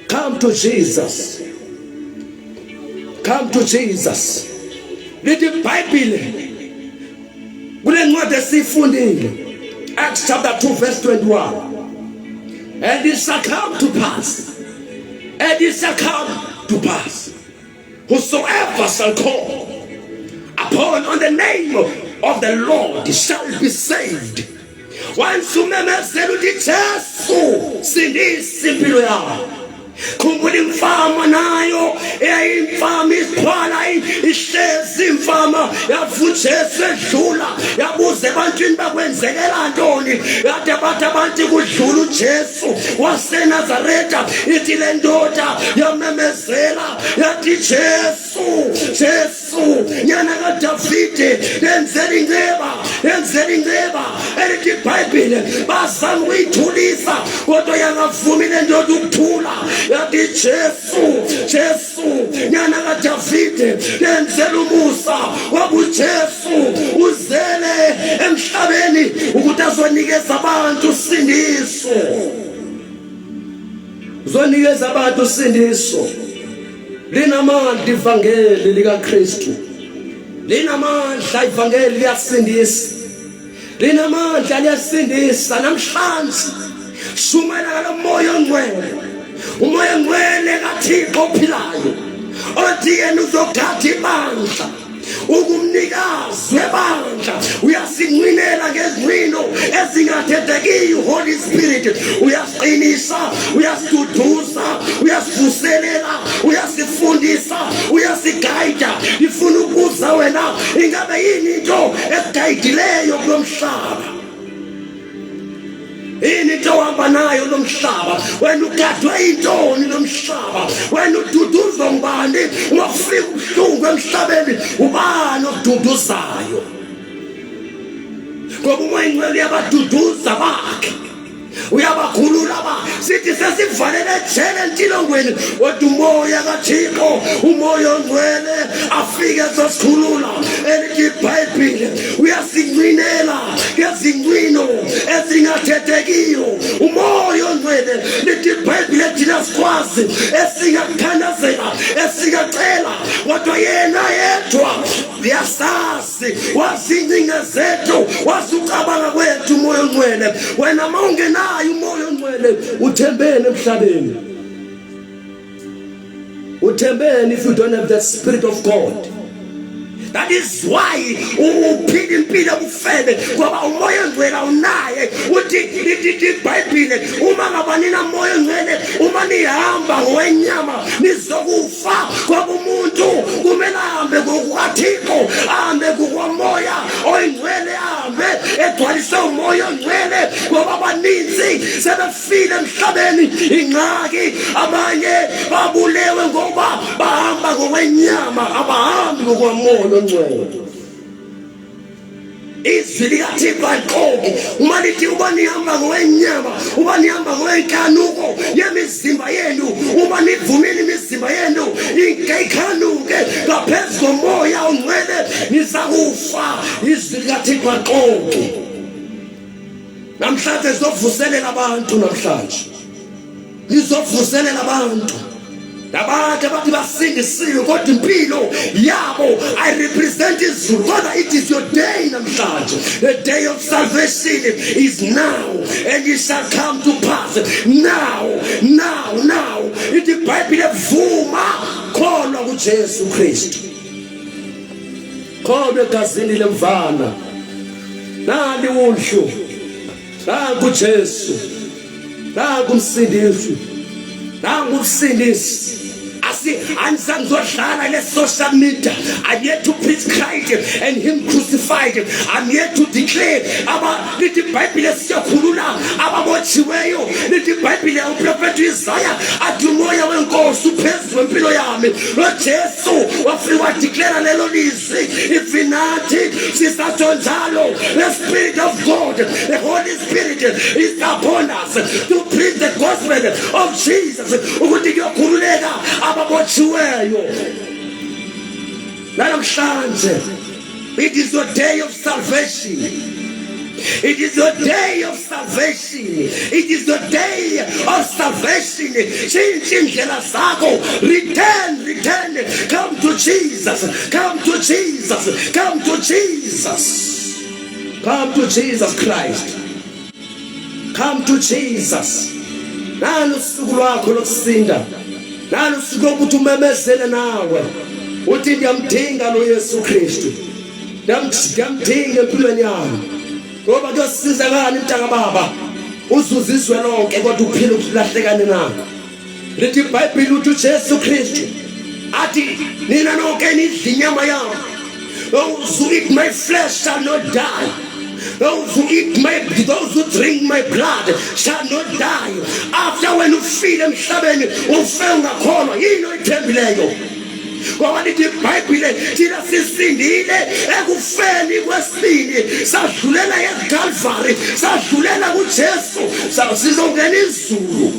Come to Jesus. Come to Jesus. Lithi iBhayibhile kule ncwadi esifundile Acts chapter 2 verse 21. And it shall come to pass. And it shall come to pass. Whosoever shall call upon on the name of the Lord shall be saved. Once you memezela uthi Jesu sindisa impilo yakho. Khumbula imfama nayo eyayimfama isixhwala ihlezi imfama yavuka Jesu edlula yabuza ebantwini bakwenzekela ntoni yade bathi abantu kudlula uJesu waseNazaretha ithi le ndoda yamemezela yathi Jesu nyana kaDavide yenzela ingceba elithi iBhayibhile bazama ukuyithulisa kodwa yangavumi le ndoda ukuthula yathi Jesu nyana kaDavide yenzela umusa wakuJesu uzele emhlabeni ukuthi azonikeza abantu usindiso. Uzonikeza abantu usindiso. Linamandla ivangeli likaKristu. Linamandla ivangeli liyasindisa. Linamandla liyasindisa namhlanje. Shumela lo moya ongcwele. Umoya ongcwele kaThixo ophilayo. Othi yena uzothatha ibandla. Ungumnikazi webandla uyasinqinela ngezingqino ezingathethekiyo. Holy Spirit uyasiqinisa uyasiduduza uyasivuselela uyasifundisa uyasigayida. Ifuna ukuza wena ingabe yini into esigayidileyo kulomhlaba ini into ohamba nayo lomhlaba wena ugadwe intoni lomhlaba wena ududuzwa ngubani ungafika ubuhlungu emhlabeni ubani oduduzayo ngoba umoya ongcwele uyabaduduza bakhe uyabakhulula sithi sesivalele ejele entilongweni kodwa umoya kaThixo umoya ongcwele afike ezosikhulula elithi iBhayibhile uyasingcinela ngezingcino ezingathethekiyo umoya ongcwele lithi iBhayibhile thina sikwazi esingakuthandazela esingacela kodwa yena yedwa uyasazi wazincinga zethu wasucabanga kwethu umoya ongcwele wena mawungenayo umoya ongcwele uthembeni emhlabeni uthembeni if you don't have the Spirit of God. That is why uphila impilo ubufebe ngoba umoya ongcwele unaye uthi iBhayibhile uma ngabanina umoya ongcwele uma nihamba ngokwenyama nizokufa ngoba umuntu kumele ahambe ngokukaThixo ahambe ngokomoya oyingcwele ahambe egcwalise umoya ongcwele ngoba abaninzi sebefile emhlabeni ingxaki abanye babulewe ngoba bahamba ngokwenyama abahambi ngokomoya izwi likaThixo aliqoki uma lithi uba nihamba ngokwenyama uba nihamba ngokwenkanuko yemizimba yenu uma nivumile imizimba yenu ikhanuke ngaphezu komoya ongcwele nizakufa izwi likaThixo aliqoki namhlanje lizovuselela abantu namhlanje lizovuselela abantu abantu abathi basindisiwe kodwa impilo yabo I represent Israel. Father, it is your day namhlanje. The day of salvation is now and it shall come to pass now. Ithi iBhayibhile vuma kholwa kuJesu Kristu kholwa egazini lemvana nali uhlu nangu Jesu nangu umsindisi nangu umsindisi social media. I'm here to preach Christ and him crucified. I'm here to declare about the Bible siyakhulula ababotshiweyo lithi iBhayibhile uProfeti Isaiah athi umoya wenkosi uphezulu wempilo yami loJesu wafika declare lelo lizwi ifinathi sisatsho njalo the Spirit of God the Holy Spirit is upon us to preach the gospel of Jesus ukuthi kuyokhululeka ababotshiweyo namhlanje. It is your day of salvation. It is your day of salvation. It is your day of salvation. Change indlela zakho. Return. Come to Jesus. Come to Jesus. Come to Jesus. Come to Jesus Christ. Come to Jesus. Nalo usuku lwakho lokusinda. Nalo usuku ukuthi umemezele nawe. Uthi ngiyamdinga lo Yesu Kristu. Ngiyamdinga empilweni yami. Ngoba kuyosizakala mntaka baba. Uzuzizwe lonke kodwa uphile ukulahlekane nalo. Lithi iBhayibhile uthi uJesu Kristu athi nina nonke nidla inyama yami. Those who eat my flesh shall not die. Those who drink my blood shall not die. After when you feel emhlabeni ufe ungakholwa yini oyithembileyo. Ngoba lithi iBhayibhile thina sisindile ekufeni kwesibili sadlulela eGalvari sadlulela kuJesu sizongena izulu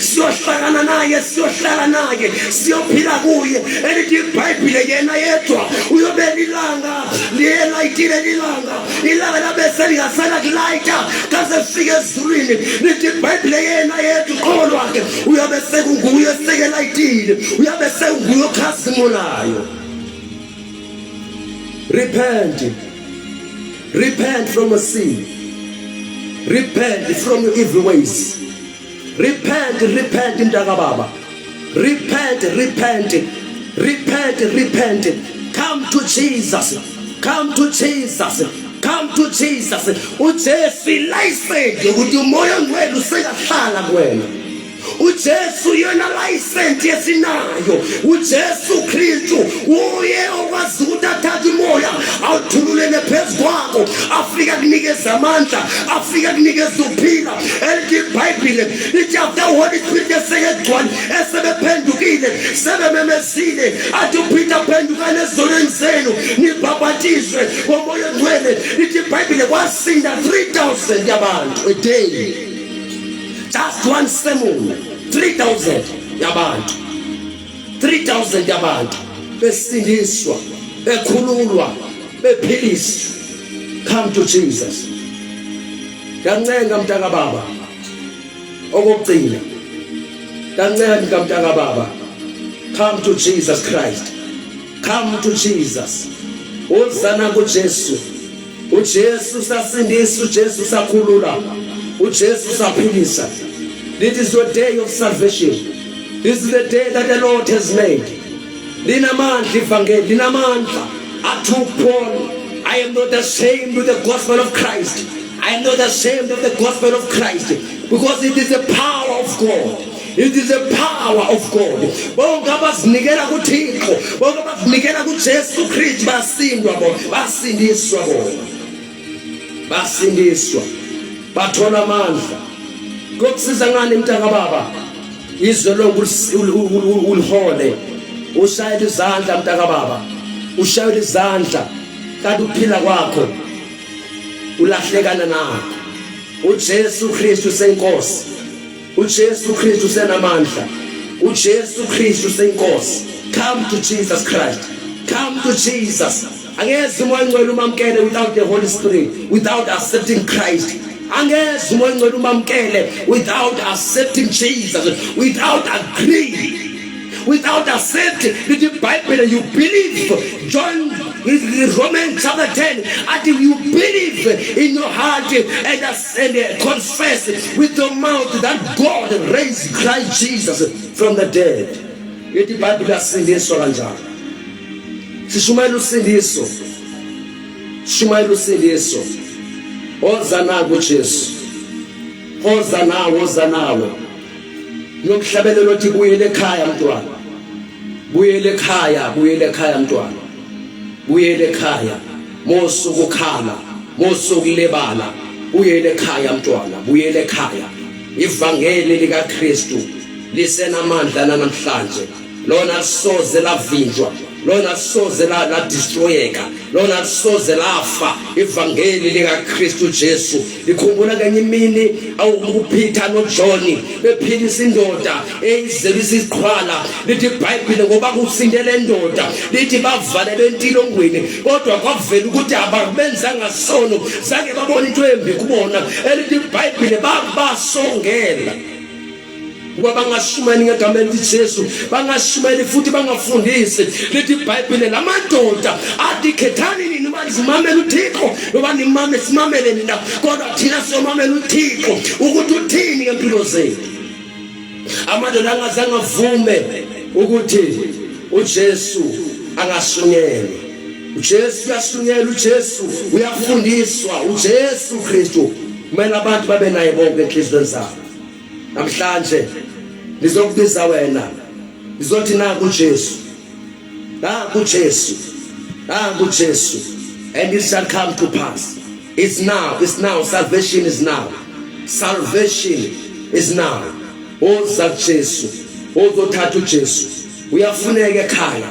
siyohlangana naye siyohlala naye siyophila kuye. Elithi iBhayibhile yena yedwa uyobela ilanga liyelayitile ilanga labese lingasala kulayita kaze fike ezulwini. Lithi iBhayibhile yena yedwa uqolo wakhe uyobe sekunguye sekelayitile uyobe sekunguye okhazimulayo. Repent from your sin. Repent from your evil ways. Repent mntaka baba. Repent. Come to Jesus. uJesu license ukuthi umoya ongcwele usekahlala kuwena. uJesu yona license yesinayo. uJesu Kristu uye okwazi ukuthi athathe umoya awuthululele phezu kwakho afika kunikeza amandla afika kunikeza ukuphila. Elithi iBhayibhile lithi after Holy Spirit esegcwele esebephendukile sebememezile athi uPeter phendukani ezonweni zenu nibhabhatizwe ngomoya ongcwele. Lithi iBhayibhile kwasinda 3,000 yabantu a day. Just one sermon, 3,000 yabantu. 3,000 yabantu besindiswa, bekhululwa, bephiliswa. Come to Jesus. Kancenga mntaka baba. Okugcina. Kancenga mntaka baba. Come to Jesus Christ. Come to Jesus. Uzana kuJesu. uJesu sasindisa, uJesu sakhulula, uJesu saphilisa. This is your day of salvation. This is the day that the Lord has made. Linamandla ivangeli, linamandla. I took Paul. I am not ashamed with the gospel of Christ. I am not ashamed of the gospel of Christ, because it is the power of God. It is the power of God. Bonke abazinikela kuThixo, bonke abazinikela kuJesu Kristu basindwa bona, basindiswa bona. Basindiswa. Bathola amandla. Kokusiza ngani mntaka baba? Izwe lonke ulihole. Ushayela izandla mntaka baba. Ushayela izandla. Kanti ukuphila kwakho ulahlekana nakho. uJesu Kristu senkosi. uJesu Kristu senamandla. uJesu Kristu senkosi. Come to Jesus Christ. Come to Jesus. Angeze umoya ongcwele umamkele without the Holy Spirit, without accepting Christ. Angeze umoya ongcwele umamkele without accepting Jesus, without agreeing. Without accepting the Bible, you believe. John, Romans chapter 10, until you believe in your heart and confess with your mouth that God raised Christ Jesus from the dead. The Bible has said this. Sishumayela usindiso. Sishumayela usindiso. Oza nawe uJesu. Oza nawe, oza nawe. Ngiyokuhlabelela uthi buyele ekhaya mntwana. Buyele ekhaya, buyele ekhaya mntwana. Buyele ekhaya. Mosuku khala, mosuku lebala. Buyele ekhaya mntwana, buyele ekhaya. Ivangeli lika Kristu lisenamandla namhlanje. Lona soze lavinjwa. Lona soze la destroyeka. Lona soze lafa. Ivangeli lika Kristu Jesu likhumbula kanye imini awukuPeter noJohn bephilisa indoda eyizelisa isiqhwala. Lithi iBhayibheli ngoba kusindele indoda lithi bavalele entilongweni, kodwa kwavela ukuthi ababenzanga sono, zake babona into embi kubona. Elithi iBhayibheli basongela kuba bangashumayeli ngegama likaJesu, bangashumayeli futhi bangafundisi. Lithi iBhayibheli lamadoda athi khethani nini bazimamela uThixo ngoba nimame simamele nina, kodwa thina siyomamela uThixo ukuthi uthini ngempilo zethu. Amadoda angazange avume ukuthi uJesu angashunyelwe. uJesu uyashunyelwa, uJesu uyafundiswa, uJesu Kristu kumele abantu babe naye bonke enhliziyweni zabo. Namhlanje nizokubiza wena, nizothi naku uJesu, naku uJesu, naku uJesu, and it shall come to pass. It's now, it's now. Salvation is now. Salvation is now. Oza kuJesu, ozothatha uJesu. Uyafuneka ekhaya,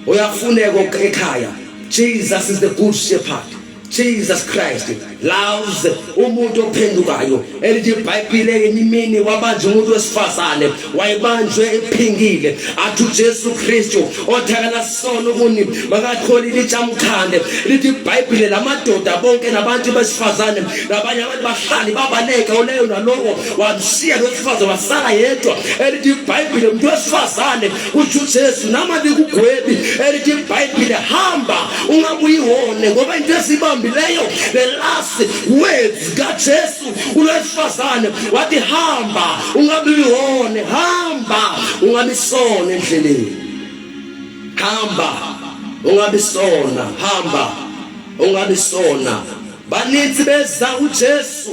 uyafuneka ekhaya. Jesus is the good shepherd. Jesus Christ loves umuntu ophendukayo. Elithi iBhayibheli enimini wabanjwe umuntu wesifazane, wayebanjwe ephingile. Athi uJesu Kristu othakala sono kuni makathola lichamkhande. Lithi iBhayibheli lamadoda bonke nabantu besifazane nabanye abantu bahlali babaleka oleyo nalowo wamshiya lwesifazane wasala yedwa. Elithi iBhayibheli umuntu wesifazane uthi uJesu nama likugwebi. Elithi iBhayibheli hamba ungabuyihone ngoba into esibambileyo the last words kaJesu ulwesifazane wathi hamba ungabuyihone, hamba ungabisona endleleni, hamba ungabisona, hamba ungabisona. Baninzi beza uJesu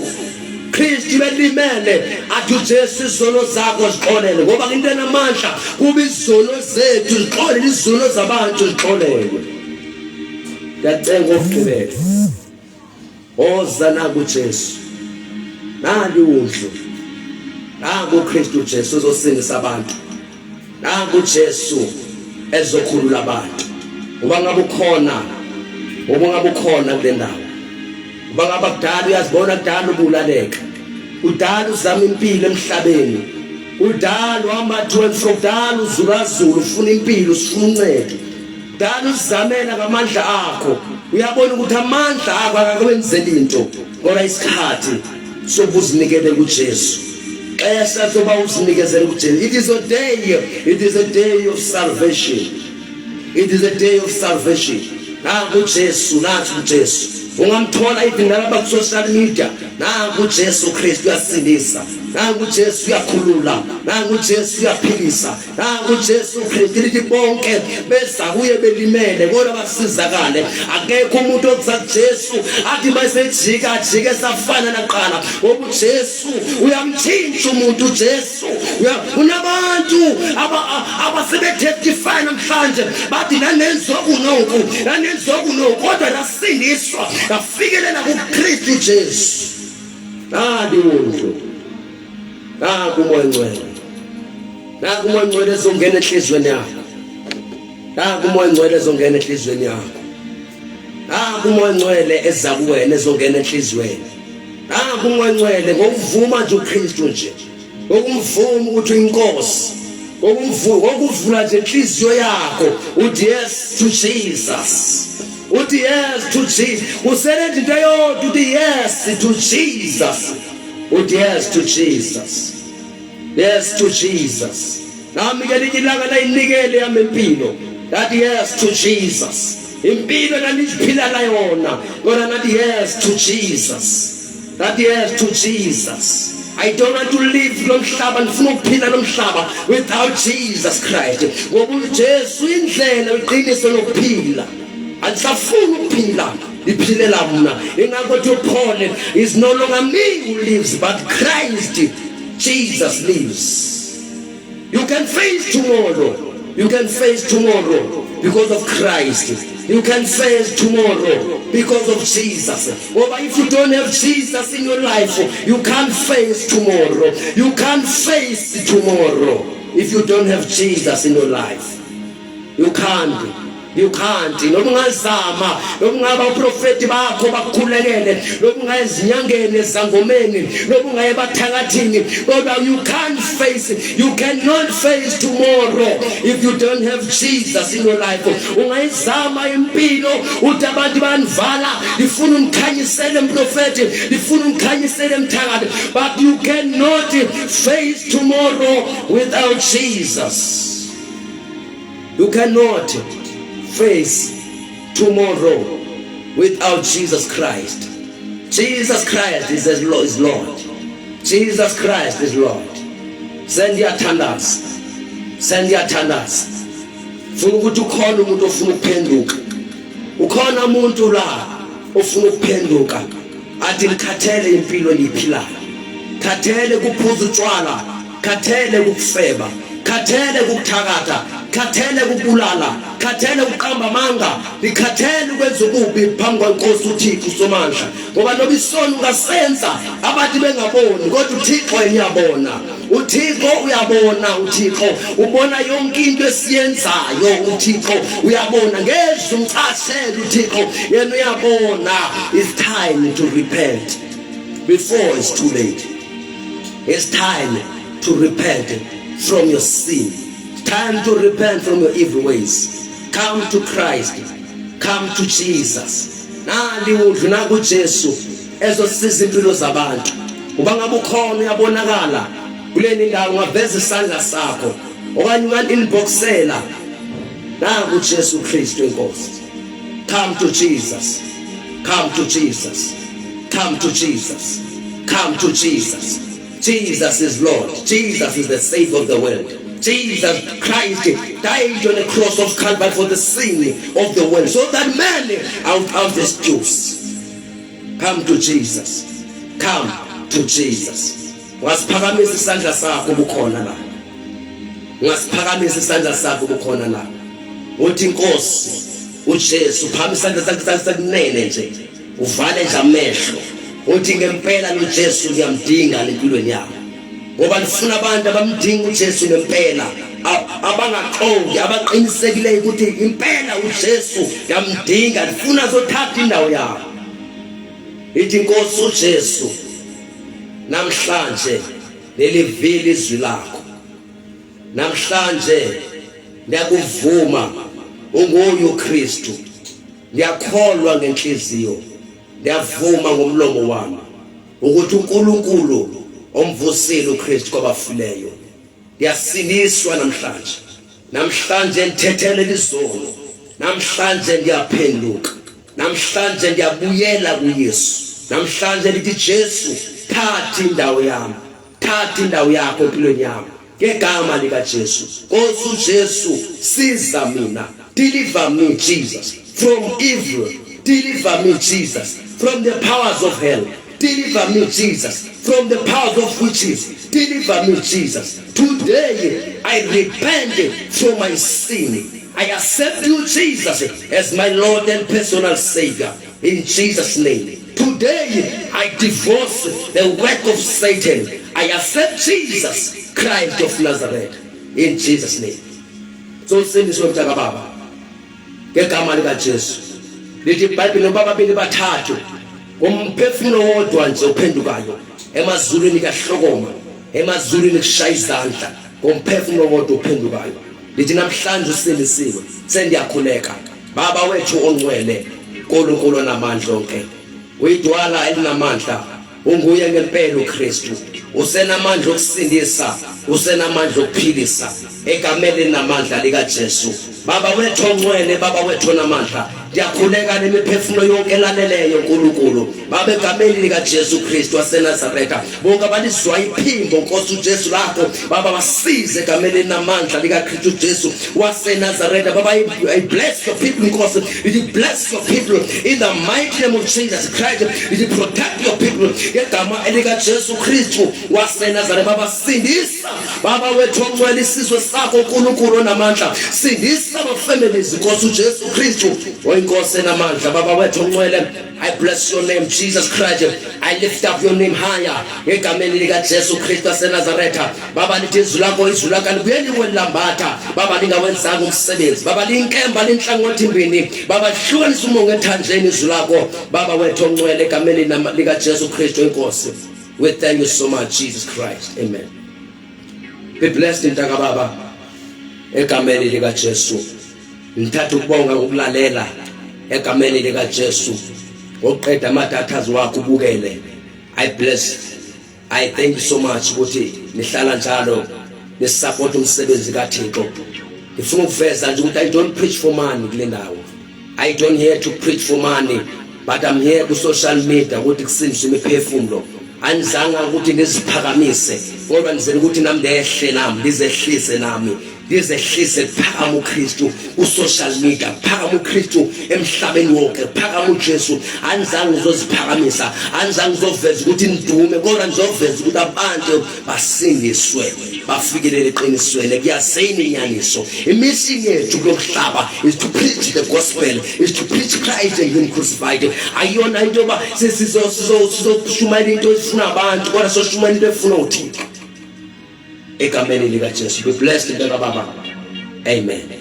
Kristu belimele athi uJesu izono zakho zixolele ngoba into enamandla kuba izono zethu zixolele, izono zabantu zixolele. Ngiyacela ukugqibela. Oza naku uJesu. Nali undlu. Naku uKristu Jesu uzosindisa abantu. Naku uJesu ezokhulula abantu. Uba ngabe ukhona, uba ngabe ukhona kule ndawo. Uba ngabe kudala uyazibona kudala ubulaleka. udala uzama impilo emhlabeni, udala uhamba to and fro, udala uzulazula ufuna impilo usifuna uncedo, udala uzamela ngamandla akho, uyabona ukuthi amandla akho akakwenzeli into ngoba isikhathi sokuzinikela kuJesu. Xesha soba uzinikezele kuJesu. It is a day of salvation. It is a day of salvation. Nangu Jesu, nangu Jesu. Ungamthola idingaba ku social media. Nangu Jesu Kristu uyasindisa. Nangu Jesu uyakhulula. Nangu Jesu uyaphilisa. Nangu Jesu Kristu lithi bonke besa kuye belimele kodwa basizakale. Akekho umuntu okuza Jesu athi basejika jike safana naqala. Ngoba uJesu uyamthinta umuntu Jesu. Unabantu abasebetestify namhlanje bathi nanenzokunoku kodwa lasindiswa afikelela kuKristu Jesu. Umuntu naku moyengcwele, naku moyengcwele ezongena enhlizweni yakho, naku moyengcwele ezongena enhlizweni yakho, naku moyengcwele eza kuwena ezongena enhlizweni, naku moyengcwele ngokuvuma nje uKristu nje, ngokumvuma ukuthi uyinkosi, ngokuvula nje inhliziyo yakho uthi yes to Jesus. Uthi yes to Jesus. Usele into yodwa uthi yes to Jesus. Uthi yes to Jesus. Yes to Jesus. Nami ke linyilanga la inikele yami impilo. That yes to Jesus. Impilo la niphila la yona. Kodwa nathi yes to Jesus. That yes to Jesus. I don't want to live lo mhlaba ngifuna ukuphila lo mhlaba without Jesus Christ. Ngoba uJesu indlela iqiniso lokuphila. Andisafuna ukuphila iphilela mna. Ingakho uPaul is no longer me who lives but Christ Jesus lives. You can face tomorrow. You can face tomorrow because of Christ. You can face tomorrow because of Jesus. But if you don't have Jesus in your life, you can't face tomorrow. You can't face tomorrow if you don't have Jesus in your life. You can't. You can't. Noma ungazama, noma ungaba uprofeti bakho bakukhulekele, noma ungayizinyangeni ezangomeni, noma ungaye bathakathini, kodwa you can't face it. You cannot face tomorrow if you don't have Jesus in your life. Ungayizama impilo uthi abantu banivala, lifuna umkhanyisele umprofeti, lifuna umkhanyisele emthakathi, but you cannot face tomorrow without Jesus. You cannot face tomorrow without Jesus Christ. Jesus Christ is Lord. Jesus Christ is Lord. Send your attendants. Send your attendants. Funa ukuthi ukhona umuntu ofuna ukuphenduka. Ukhona umuntu la ofuna ukuphenduka. Athi ngikhathele impilo engiyiphilayo. Khathele kuphuza utshwala, khathele ukufeba, khathele ukuthakatha, khathele ukubulala, khathele uqamba amanga, likhathele ukwenza ububi phambi kwaNkosi uThixo uSomandla. Ngoba noba isono ungasenza abantu bengaboni, kodwa uThixo uyabona. uThixo uyabona, uThixo ubona yonke into esiyenzayo, uThixo uyabona. Ngeze umchazele uThixo, yena uyabona. It's time to repent before it's too late. It's time to repent from your sin. It's time to repent from your evil ways. Come to Christ. Come to Jesus. Nali udluna kuJesu ezosiza impilo zabantu. Uba ngabe ukhona uyabonakala kuleni ndawo, ngaveza isandla sakho okanye ungainboxela nangu uJesu Kristu inkosi. Come to Jesus. Come to Jesus. Come to Jesus. Come to Jesus. Jesus is Lord. Jesus is the Savior of the world. Jesus Christ died on the cross of Calvary for the sin of the world, so that man out of this juice. Come to Jesus. Come to Jesus. Wasiphakamisa isandla sakho bukhona la. Wasiphakamisa isandla sakho bukhona la. Uthi inkosi uJesu phamisa isandla sakho sakunene nje. Uvale nje amehlo. Uthi ngempela uJesu ngiyamdinga empilweni yakho. Ngoba nifuna abantu abamdinga uJesu ngempela, abangaqondi, abaqinisekileyo ukuthi impela uJesu ngiyamdinga, ndifuna zothatha indawo yakho. Ithi inkosi uJesu namhlanje lelivile izwi lakho. Namhlanje ngiyakuvuma unguye uKristu. Ngiyakholwa ngenhliziyo. Ngiyavuma ngomlomo wami ukuthi uNkulunkulu omvusile uKristu kwabafileyo. Ngiyasiniswa namhlanje. Namhlanje ngithethele izono. Namhlanje ngiyaphenduka. Namhlanje ngiyabuyela kuYesu. Namhlanje lithi Jesu thatha indawo yami. Thatha indawo yakho empilweni yami. Ngegama lika Jesu. Nkosi uJesu siza mina. Deliver me Jesus from evil. Deliver me Jesus from the powers of hell. Deliver me Jesus from the powers of witches. Deliver me Jesus. Today I repent from my sin. I accept you Jesus as my Lord and personal Savior. In Jesus' name. Today I divorce the work of Satan. I accept Jesus Christ of Nazareth. In Jesus' name. So send this one to Baba. Ngegama lika Jesu. Lithi iBhayibheli baba bili bathathu umphefumulo wodwa nje uphendukayo emazulwini kahlokoma emazulwini kushaya izandla umphefumulo wodwa uphendukayo. Lithi namhlanje usilisiwe sendiyakhuleka baba wethu ongcwele uNkulunkulu namandla onke uyidwala elinamandla unguye ngempela uKristu usenamandla okusindisa usenamandla okuphilisa egameni namandla lika Jesu. Baba wethu ongcwele baba wethu namandla ndiyakhuleka nemiphefumulo yonke elaleleyo uNkulunkulu baba egameni lika Jesu Kristu waseNazaretha bonke abalizwa iphimbo Nkosi uJesu lakho baba basize egameni namandla lika Kristu Jesu waseNazaretha. Baba I bless your people Nkosi. You bless your people in the mighty name of Jesus Christ. You protect your people ngegama elika Jesu Kristu waseNazaretha. Baba sindisa baba wethu ongcwele isizwe sakho uNkulunkulu namandla sindisa our families Nkosi uJesu Kristu oyinkosi namandla baba wethu ongcwele. I bless your name Jesus Christ. I lift up your name higher egameni lika Jesu Kristu waseNazaretha. Baba lithi izwi lakho libuyele kwelambatha baba lingawenzanga umsebenzi baba linkemba lenhlangothi imbini baba hlukanisa umongo ethanjeni izwi lakho baba wethu ongcwele egameni lika Jesu Kristu inkosi. We thank you so much Jesus Christ. Amen. Be blessed intaka baba egameni lika Jesu. Ngithatha ukubonga ngokulalela egameni lika Jesu oqeda amadathazi wakho ubukele. I bless. I thank you so much ukuthi nihlala njalo nisupport umsebenzi kaThixo. Ngifuna ukuveza nje ukuthi I don't preach for money kule ndawo. I don't here to preach for money but I'm here ku social media ukuthi kusindiswe imiphefumulo. Anizanga ukuthi ngiziphakamise ngoba ngizela ukuthi nami ndehle nami ndizehlise nami ndizehlise phakama uKristu ku social media phakama uKristu emhlabeni wonke phakama uJesu. Anizanga ngizoziphakamisa anizanga ngizoveza ukuthi nidume kodwa ngizoveza ukuthi abantu basindiswe bafikelele eqinisweni kuyaseyini inyaniso. Imission yethu kulomhlaba is to preach the gospel, is to preach Christ and him crucified. Ayona into ba sizoshumayela into efuna abantu kodwa soshumayela into efuna uThixo egameni lika Jesu. Be blessed baba. Amen.